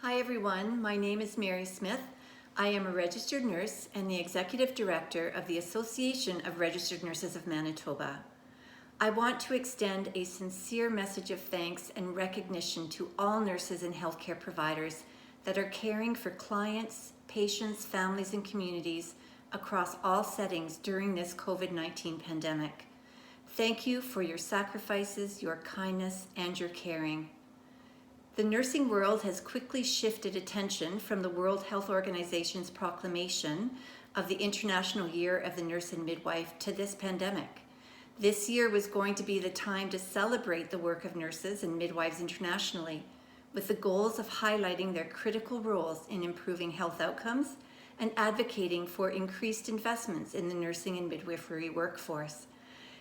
Hi everyone, my name is Mary Smith. I am a registered nurse and the Executive Director of the Association of Registered Nurses of Manitoba. I want to extend a sincere message of thanks and recognition to all nurses and healthcare providers that are caring for clients, patients, families, and communities across all settings during this COVID-19 pandemic. Thank you for your sacrifices, your kindness, and your caring. The nursing world has quickly shifted attention from the World Health Organization's proclamation of the International Year of the Nurse and Midwife to this pandemic. This year was going to be the time to celebrate the work of nurses and midwives internationally, with the goals of highlighting their critical roles in improving health outcomes and advocating for increased investments in the nursing and midwifery workforce.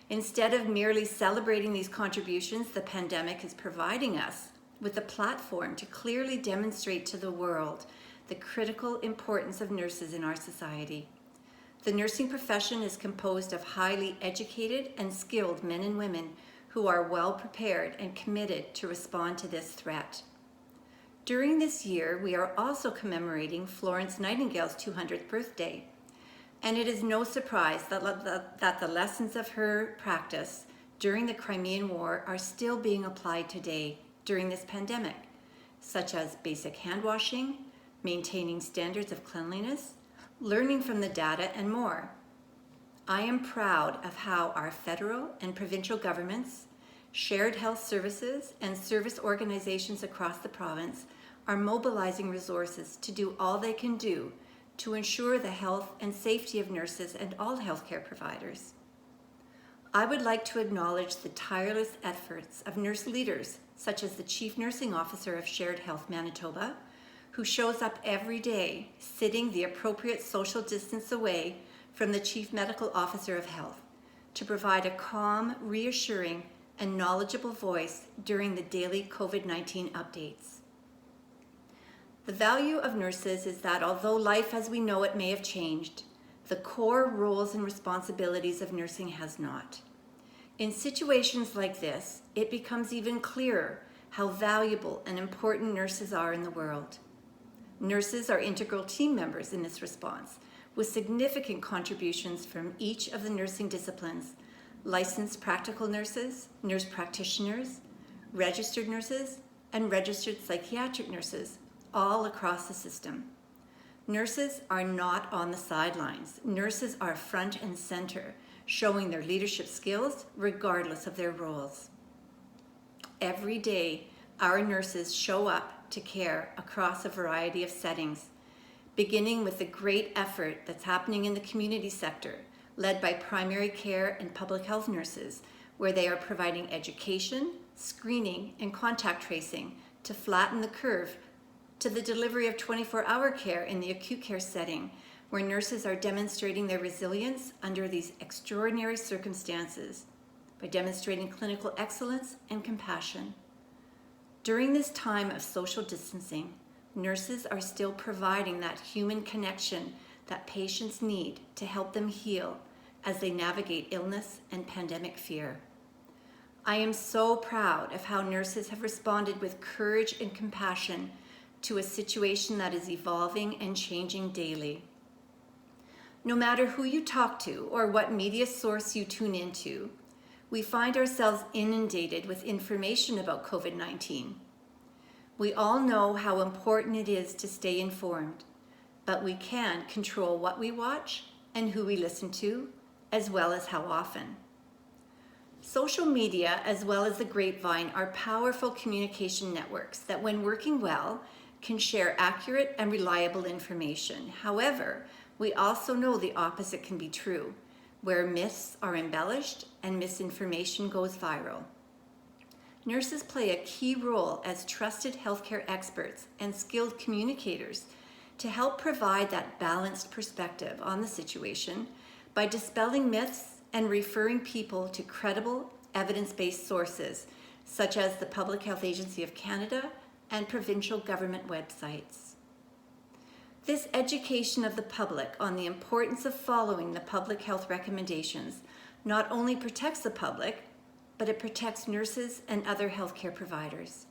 Instead of merely celebrating these contributions, the pandemic is providing us with a platform to clearly demonstrate to the world the critical importance of nurses in our society. The nursing profession is composed of highly educated and skilled men and women who are well prepared and committed to respond to this threat. During this year, we are also commemorating Florence Nightingale's 200th birthday, and it is no surprise that the lessons of her practice during the Crimean War are still being applied today during this pandemic, such as basic hand washing, maintaining standards of cleanliness, learning from the data, and more. I am proud of how our federal and provincial governments, shared health services, and service organizations across the province are mobilizing resources to do all they can do to ensure the health and safety of nurses and all healthcare providers. I would like to acknowledge the tireless efforts of nurse leaders, such as the Chief Nursing Officer of Shared Health Manitoba, who shows up every day sitting the appropriate social distance away from the Chief Medical Officer of Health to provide a calm, reassuring, and knowledgeable voice during the daily COVID-19 updates. The value of nurses is that although life as we know it may have changed, the core roles and responsibilities of nursing has not. In situations like this, it becomes even clearer how valuable and important nurses are in the world. Nurses are integral team members in this response, with significant contributions from each of the nursing disciplines: licensed practical nurses, nurse practitioners, registered nurses, and registered psychiatric nurses, all across the system. Nurses are not on the sidelines. Nurses are front and center, showing their leadership skills regardless of their roles. Every day, our nurses show up to care across a variety of settings, beginning with the great effort that's happening in the community sector, led by primary care and public health nurses, where they are providing education, screening, and contact tracing to flatten the curve, to the delivery of 24-hour care in the acute care setting, where nurses are demonstrating their resilience under these extraordinary circumstances by demonstrating clinical excellence and compassion. During this time of social distancing, nurses are still providing that human connection that patients need to help them heal as they navigate illness and pandemic fear. I am so proud of how nurses have responded with courage and compassion to a situation that is evolving and changing daily. No matter who you talk to or what media source you tune into, we find ourselves inundated with information about COVID-19. We all know how important it is to stay informed, but we can control what we watch and who we listen to, as well as how often. Social media, as well as the grapevine, are powerful communication networks that, when working well, can share accurate and reliable information. However, we also know the opposite can be true, where myths are embellished and misinformation goes viral. Nurses play a key role as trusted healthcare experts and skilled communicators to help provide that balanced perspective on the situation by dispelling myths and referring people to credible, evidence-based sources, such as the Public Health Agency of Canada and provincial government websites. This education of the public on the importance of following the public health recommendations not only protects the public, but it protects nurses and other healthcare providers.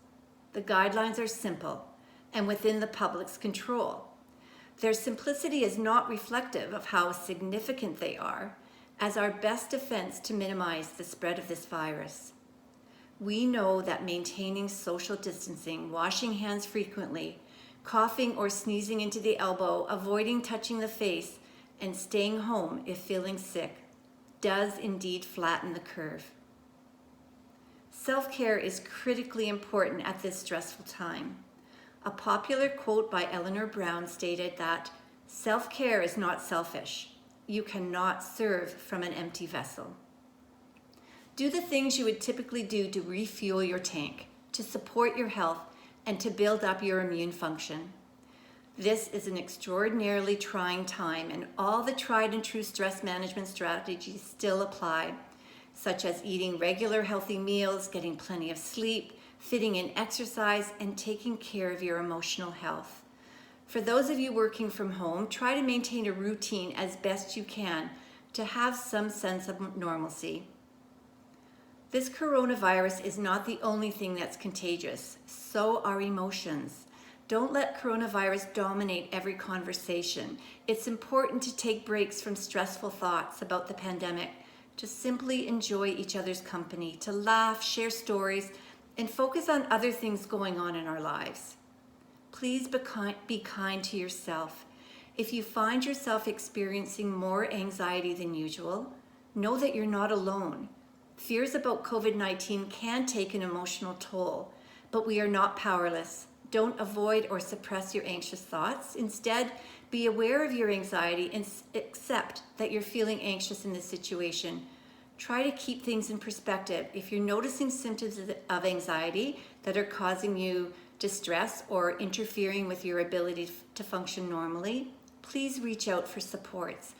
The guidelines are simple and within the public's control. Their simplicity is not reflective of how significant they are, as our best defense to minimize the spread of this virus. We know that maintaining social distancing, washing hands frequently, coughing or sneezing into the elbow, avoiding touching the face, and staying home if feeling sick does indeed flatten the curve. Self-care is critically important at this stressful time. A popular quote by Eleanor Brown stated that self-care is not selfish. You cannot serve from an empty vessel. Do the things you would typically do to refuel your tank, to support your health, and to build up your immune function. This is an extraordinarily trying time, and all the tried and true stress management strategies still apply, such as eating regular healthy meals, getting plenty of sleep, fitting in exercise, and taking care of your emotional health. For those of you working from home, try to maintain a routine as best you can to have some sense of normalcy. This coronavirus is not the only thing that's contagious. So are emotions. Don't let coronavirus dominate every conversation. It's important to take breaks from stressful thoughts about the pandemic, to simply enjoy each other's company, to laugh, share stories, and focus on other things going on in our lives. Please be kind to yourself. If you find yourself experiencing more anxiety than usual, know that you're not alone. Fears about COVID-19 can take an emotional toll, but we are not powerless. Don't avoid or suppress your anxious thoughts. Instead, be aware of your anxiety and accept that you're feeling anxious in this situation. Try to keep things in perspective. If you're noticing symptoms of anxiety that are causing you distress or interfering with your ability to function normally, please reach out for supports,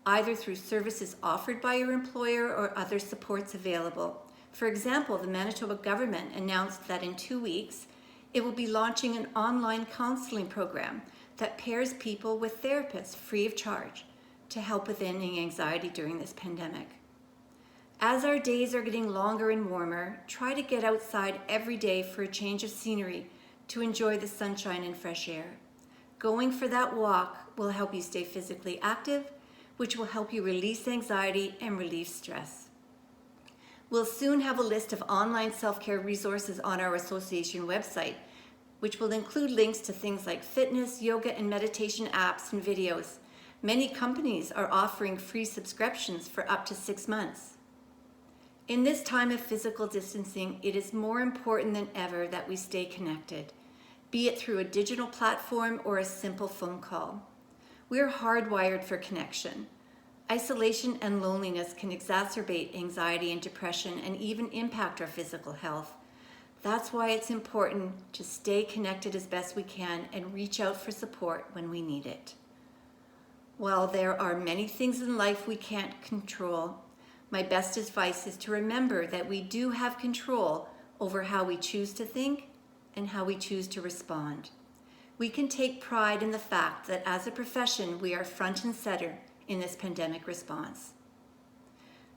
either through services offered by your employer or other supports available. For example, the Manitoba government announced that in 2 weeks, it will be launching an online counseling program that pairs people with therapists free of charge to help with ending anxiety during this pandemic. As our days are getting longer and warmer, try to get outside every day for a change of scenery to enjoy the sunshine and fresh air. Going for that walk will help you stay physically active, which will help you release anxiety and relieve stress. We'll soon have a list of online self-care resources on our association website, which will include links to things like fitness, yoga, and meditation apps and videos. Many companies are offering free subscriptions for up to 6 months. In this time of physical distancing, it is more important than ever that we stay connected, be it through a digital platform or a simple phone call. We're hardwired for connection. Isolation and loneliness can exacerbate anxiety and depression and even impact our physical health. That's why it's important to stay connected as best we can and reach out for support when we need it. While there are many things in life we can't control, my best advice is to remember that we do have control over how we choose to think and how we choose to respond. We can take pride in the fact that as a profession, we are front and center in this pandemic response.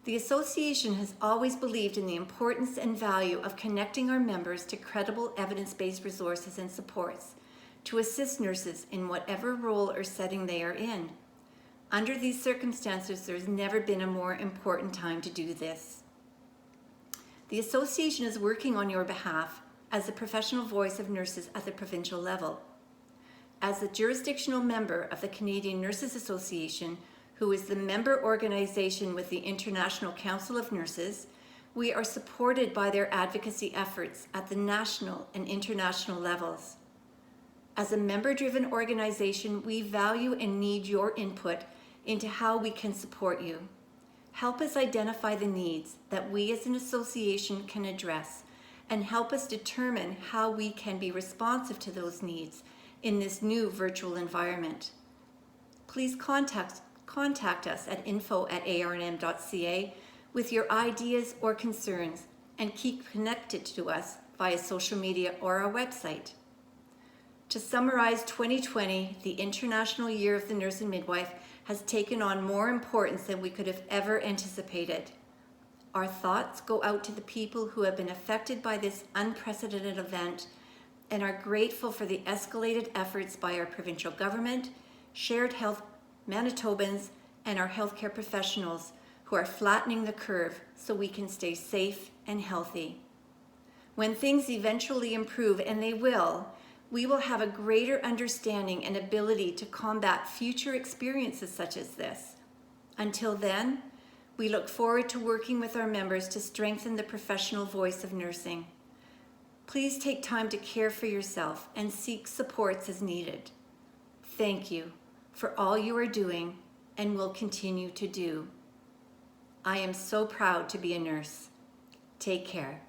The association has always believed in the importance and value of connecting our members to credible evidence-based resources and supports to assist nurses in whatever role or setting they are in. Under these circumstances, there's never been a more important time to do this. The association is working on your behalf as the professional voice of nurses at the provincial level. As the jurisdictional member of the Canadian Nurses Association, who is the member organization with the International Council of Nurses, we are supported by their advocacy efforts at the national and international levels. As a member-driven organization, we value and need your input into how we can support you. Help us identify the needs that we as an association can address, and help us determine how we can be responsive to those needs in this new virtual environment. Please contact us at info@arnm.ca with your ideas or concerns, and keep connected to us via social media or our website. To summarize 2020, the International Year of the Nurse and Midwife has taken on more importance than we could have ever anticipated. Our thoughts go out to the people who have been affected by this unprecedented event, and are grateful for the escalated efforts by our provincial government, Shared Health Manitobans, and our healthcare professionals who are flattening the curve so we can stay safe and healthy. When things eventually improve, and they will, we will have a greater understanding and ability to combat future experiences such as this. Until then, we look forward to working with our members to strengthen the professional voice of nursing. Please take time to care for yourself and seek supports as needed. Thank you for all you are doing and will continue to do. I am so proud to be a nurse. Take care.